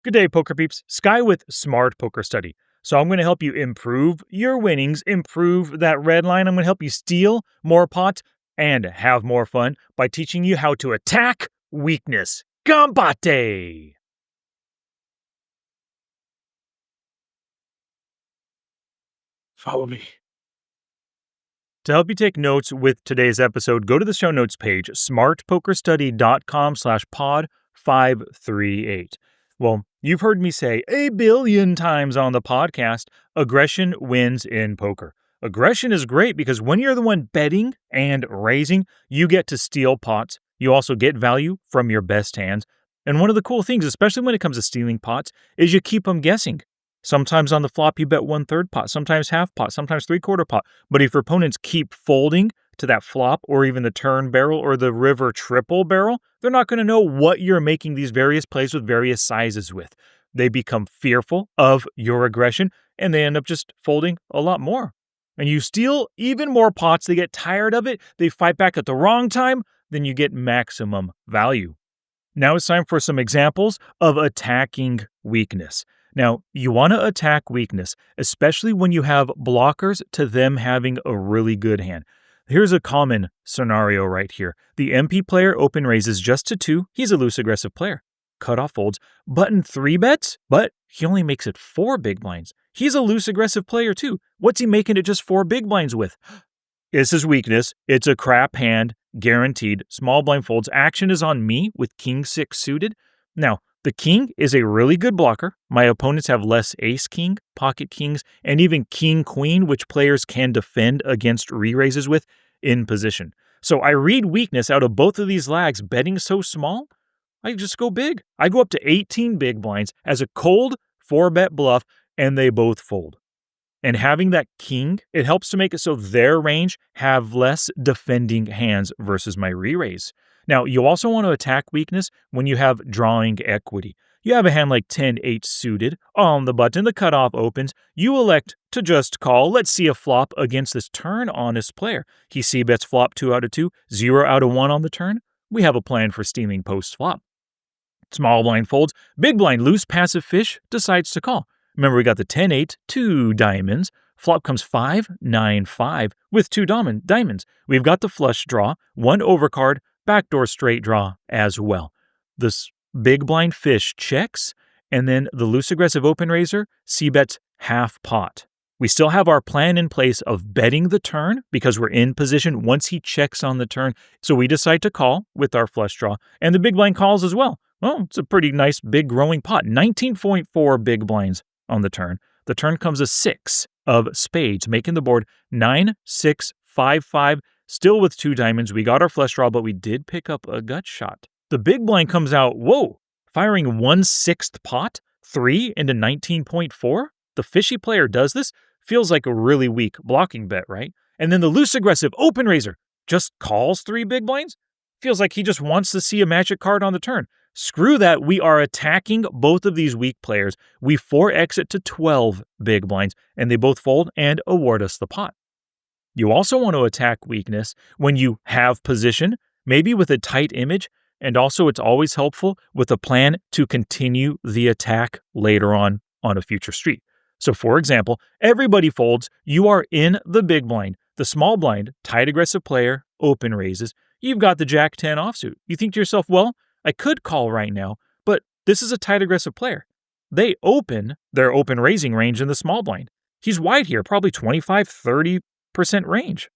Good day, poker peeps. Sky with Smart Poker Study. So I'm going to help you improve your winnings, improve that red line. I'm going to help you steal more pots and have more fun by teaching you how to attack weakness. Gambate! Follow me. To help you take notes with today's episode, go to the show notes page, smartpokerstudy.com/pod538. Well, you've heard me say a billion times on the podcast, aggression wins in poker. Aggression is great because when you're the one betting and raising, you get to steal pots. You also get value from your best hands. And one of the cool things, especially when it comes to stealing pots, is you keep them guessing. Sometimes on the flop, you bet 1/3 pot, sometimes half pot, sometimes 3/4 pot. But if your opponents keep folding to that flop or even the turn barrel or the river triple barrel, they're not going to know what you're making these various plays with various sizes with. They become fearful of your aggression and they end up just folding a lot more. And you steal even more pots, they get tired of it, they fight back at the wrong time, then you get maximum value. Now it's time for some examples of attacking weakness. Now, you want to attack weakness, especially when you have blockers to them having a really good hand. Here's a common scenario right here. The MP player open raises just to 2. He's a loose aggressive player. Cutoff folds. Button 3 bets, but he only makes it 4 big blinds. He's a loose aggressive player too. What's he making it just 4 big blinds with? It's his weakness. It's a crap hand, guaranteed. Small blind folds. Action is on me with king 6 suited. Now, the king is a really good blocker. My opponents have less ace-king, pocket kings, and even king-queen, which players can defend against re-raises with in position. So I read weakness out of both of these lags betting so small, I just go big. I go up to 18 big blinds as a cold 4-bet bluff, and they both fold. And having that king, it helps to make it so their range have less defending hands versus my re-raise. Now, you also want to attack weakness when you have drawing equity. You have a hand like 10-8 suited on the button, the cutoff opens, you elect to just call. Let's see a flop against this turn-honest player. He c-bets flop 2 out of 2, 0 out of 1 on the turn. We have a plan for stealing post-flop. Small blind folds, big blind loose passive fish decides to call. Remember, we got the 10-8, 2 diamonds. Flop comes 5-9-5 with 2 diamonds. We've got the flush draw, 1 overcard, backdoor straight draw as well. This big blind fish checks, and then the loose aggressive open raiser c-bets half pot. We still have our plan in place of betting the turn because we're in position once he checks on the turn. So we decide to call with our flush draw, and the big blind calls as well. Well, it's a pretty nice big growing pot, 19.4 big blinds on the turn. The turn comes a 6 of spades, making the board 9-6-5-5. Still with 2 diamonds, we got our flush draw, but we did pick up a gut shot. The big blind comes out, whoa, firing 1/6 pot, 3 into 19.4. The fishy player does this, feels like a really weak blocking bet, right? And then the loose aggressive open raiser just calls 3 big blinds. Feels like he just wants to see a magic card on the turn. Screw that, we are attacking both of these weak players. We 4x it to 12 big blinds, and they both fold and award us the pot. You also want to attack weakness when you have position, maybe with a tight image, and also it's always helpful with a plan to continue the attack later on a future street. So for example, everybody folds, you are in the big blind, the small blind, tight aggressive player, open raises, you've got the Jack 10 offsuit. You think to yourself, well, I could call right now, but this is a tight aggressive player. They open their open raising range in the small blind. He's wide here, probably 25-30% range.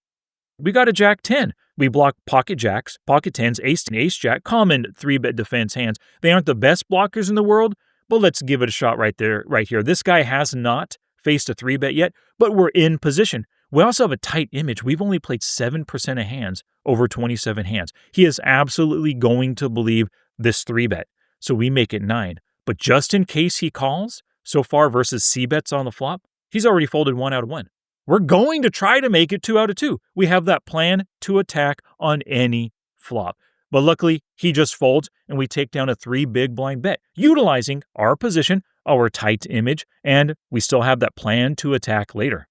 We got a Jack 10. We block pocket jacks, pocket 10s, ace 10, ace jack, common 3-bet defense hands. They aren't the best blockers in the world, but let's give it a shot right here. This guy has not faced a 3-bet yet, but we're in position. We also have a tight image. We've only played 7% of hands over 27 hands. He is absolutely going to believe this 3-bet, so we make it 9. But just in case he calls, so far versus c-bets on the flop, he's already folded 1 out of 1. We're going to try to make it 2 out of 2. We have that plan to attack on any flop. But luckily, he just folds, and we take down a 3 big blind bet, utilizing our position, our tight image, and we still have that plan to attack later.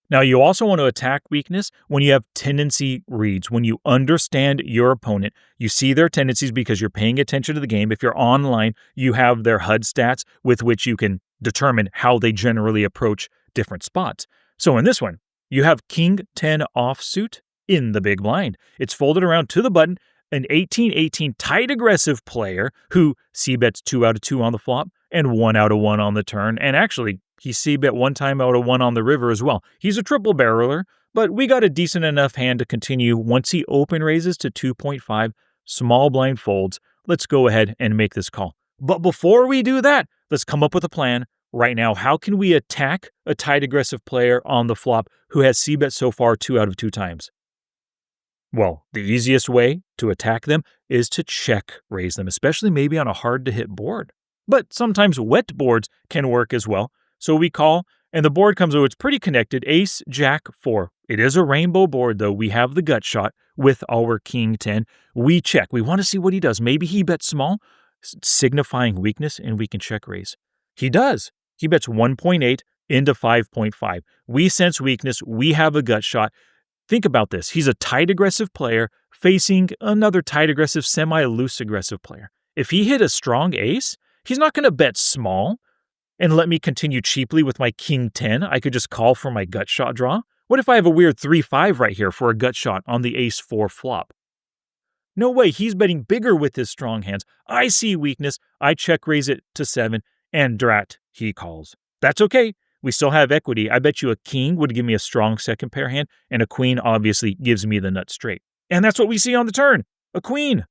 Now, you also want to attack weakness when you have tendency reads. When you understand your opponent, you see their tendencies because you're paying attention to the game. If you're online, you have their HUD stats with which you can determine how they generally approach different spots. So in this one, you have King 10 offsuit in the big blind. It's folded around to the button, an 18-18 tight aggressive player who c-bets 2 out of 2 on the flop and 1 out of 1 on the turn, and actually he c-bet 1 time out of 1 on the river as well. He's a triple barreler, but we got a decent enough hand to continue once he open raises to 2.5, small blind folds. Let's go ahead and make this call. But before we do that, let's come up with a plan right now. How can we attack a tight aggressive player on the flop who has c-bet so far 2 out of 2 times? Well, the easiest way to attack them is to check raise them, especially maybe on a hard-to-hit board. But sometimes wet boards can work as well. So we call, and the board comes over. It's pretty connected. Ace, Jack, 4. It is a rainbow board, though. We have the gut shot with our King 10. We check. We want to see what he does. Maybe he bets small, signifying weakness, and we can check raise. He does. He bets 1.8 into 5.5. We sense weakness. We have a gut shot. Think about this. He's a tight aggressive player facing another tight aggressive, semi-loose aggressive player. If he hit a strong ace, he's not going to bet small and let me continue cheaply with my King 10. I could just call for my gut shot draw. What if I have a weird 3-5 right here for a gut shot on the ace 4 flop? No way, he's betting bigger with his strong hands. I see weakness. I check raise it to 7, and drat, he calls. That's okay. We still have equity. I bet you a king would give me a strong second pair hand, and a queen obviously gives me the nut straight. And that's what we see on the turn, a queen.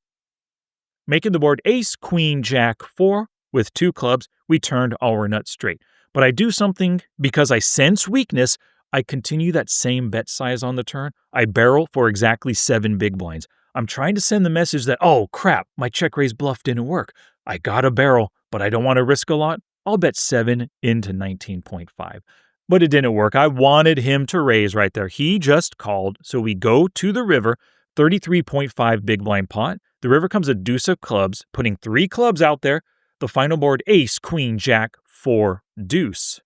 Making the board ace, queen, jack, 4 with 2 clubs, we turned our nut straight. But I do something because I sense weakness. I continue that same bet size on the turn. I barrel for exactly 7 big blinds. I'm trying to send the message that, oh crap, my check raise bluff didn't work. I got a barrel, but I don't want to risk a lot. I'll bet 7 into 19.5. But it didn't work. I wanted him to raise right there. He just called, so we go to the river, 33.5 big blind pot. The river comes a deuce of clubs, putting 3 clubs out there. The final board, ace, queen, jack, 4, deuce.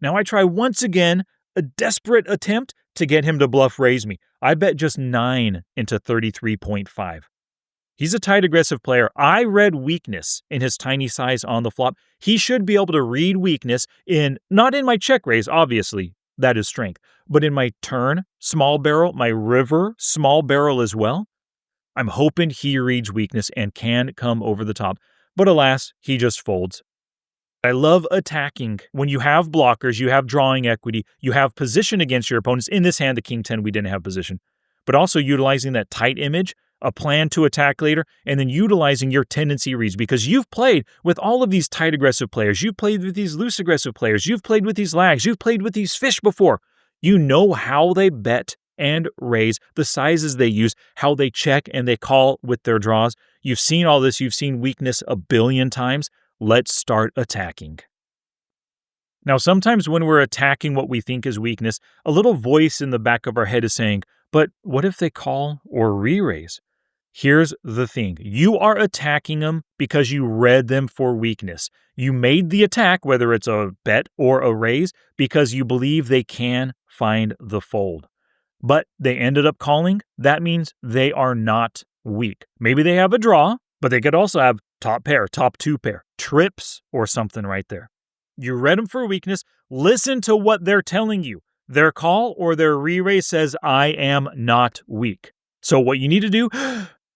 Now I try once again, a desperate attempt to get him to bluff raise me. I bet just 9 into 33.5. He's a tight aggressive player. I read weakness in his tiny size on the flop. He should be able to read weakness not in my check raise, obviously, that is strength, but in my turn, small barrel, my river, small barrel as well. I'm hoping he reads weakness and can come over the top, but alas, he just folds. I love attacking. When you have blockers, you have drawing equity, you have position against your opponents. In this hand, the King 10, we didn't have position, but also utilizing that tight image, a plan to attack later, and then utilizing your tendency reads because you've played with all of these tight aggressive players. You've played with these loose aggressive players. You've played with these lags. You've played with these fish before. You know how they bet and raise, the sizes they use, how they check and they call with their draws. You've seen all this. You've seen weakness a billion times. Let's start attacking. Now, sometimes when we're attacking what we think is weakness, a little voice in the back of our head is saying, but what if they call or re-raise? Here's the thing. You are attacking them because you read them for weakness. You made the attack, whether it's a bet or a raise, because you believe they can find the fold. But they ended up calling. That means they are not weak. Maybe they have a draw, but they could also have top pair, top 2 pair, trips or something right there. You read them for weakness. Listen to what they're telling you. Their call or their re-raise says, I am not weak. So what you need to do,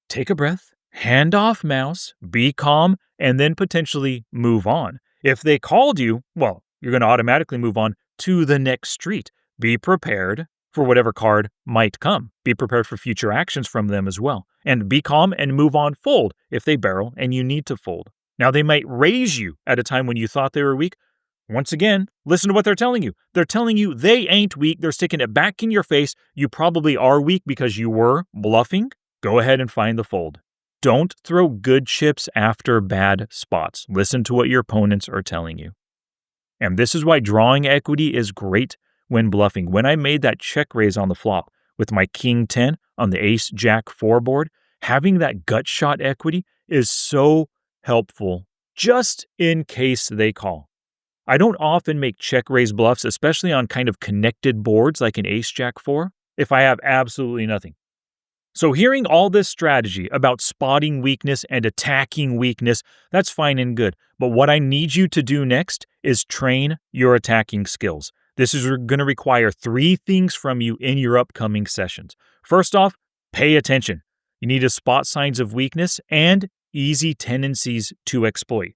take a breath, hand off mouse, be calm, and then potentially move on. If they called you, well, you're going to automatically move on to the next street. Be prepared for whatever card might come. Be prepared for future actions from them as well. And be calm and move on, fold if they barrel and you need to fold. Now, they might raise you at a time when you thought they were weak. Once again, listen to what they're telling you. They're telling you they ain't weak. They're sticking it back in your face. You probably are weak because you were bluffing. Go ahead and find the fold. Don't throw good chips after bad spots. Listen to what your opponents are telling you. And this is why drawing equity is great when bluffing. When I made that check raise on the flop with my King 10 on the Ace Jack 4 board, having that gut shot equity is so helpful just in case they call. I don't often make check-raise bluffs, especially on kind of connected boards like an ace-jack-4, if I have absolutely nothing. So hearing all this strategy about spotting weakness and attacking weakness, that's fine and good. But what I need you to do next is train your attacking skills. This is going to require 3 things from you in your upcoming sessions. First off, pay attention. You need to spot signs of weakness and easy tendencies to exploit.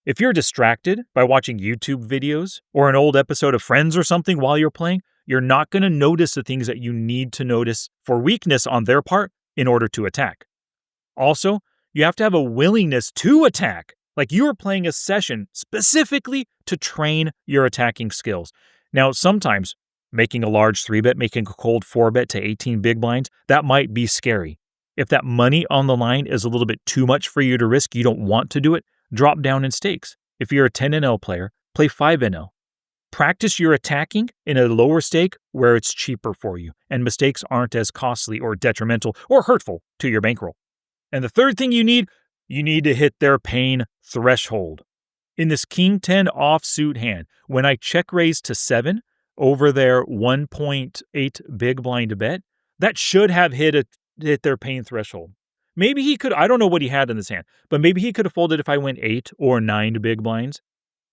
If you're distracted by watching YouTube videos or an old episode of Friends or something while you're playing, you're not going to notice the things that you need to notice for weakness on their part in order to attack. Also, you have to have a willingness to attack, like you are playing a session specifically to train your attacking skills. Now, sometimes making a large 3-bet, making a cold 4-bet to 18 big blinds, that might be scary. If that money on the line is a little bit too much for you to risk, you don't want to do it, drop down in stakes. If you're a 10NL player, play 5NL. Practice your attacking in a lower stake where it's cheaper for you and mistakes aren't as costly or detrimental or hurtful to your bankroll. And the third thing you need to hit their pain threshold. In this King 10 offsuit hand, when I check raise to 7 over their 1.8 big blind bet, that should have hit their pain threshold. Maybe he could, I don't know what he had in this hand, but maybe he could have folded if I went 8 or 9 big blinds.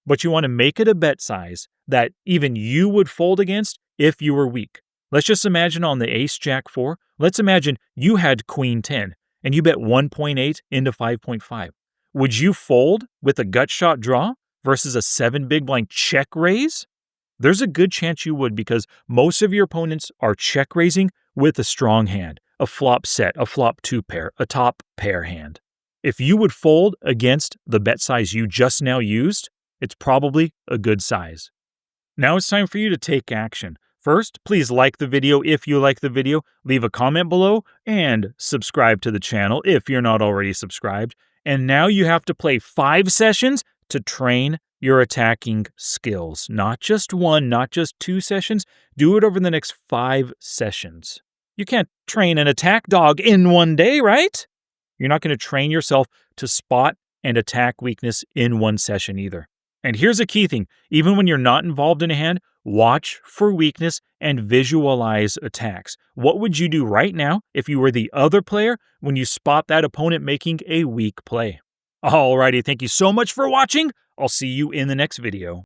But you want to make it a bet size that even you would fold against if you were weak. Let's just imagine on the ace-jack-4, let's imagine you had queen 10 and you bet 1.8 into 5.5. Would you fold with a gut shot draw versus a 7 big blind check raise? There's a good chance you would because most of your opponents are check raising with a strong hand, a flop set, a flop 2 pair, a top pair hand. If you would fold against the bet size you just now used, it's probably a good size. Now it's time for you to take action. First, please like the video if you like the video, leave a comment below, and subscribe to the channel if you're not already subscribed. And now you have to play 5 sessions to train your attacking skills. Not just 1, not just 2 sessions. Do it over the next 5 sessions. You can't train an attack dog in one day, right? You're not going to train yourself to spot and attack weakness in one session either. And here's a key thing. Even when you're not involved in a hand, watch for weakness and visualize attacks. What would you do right now if you were the other player when you spot that opponent making a weak play? Alrighty, thank you so much for watching. I'll see you in the next video.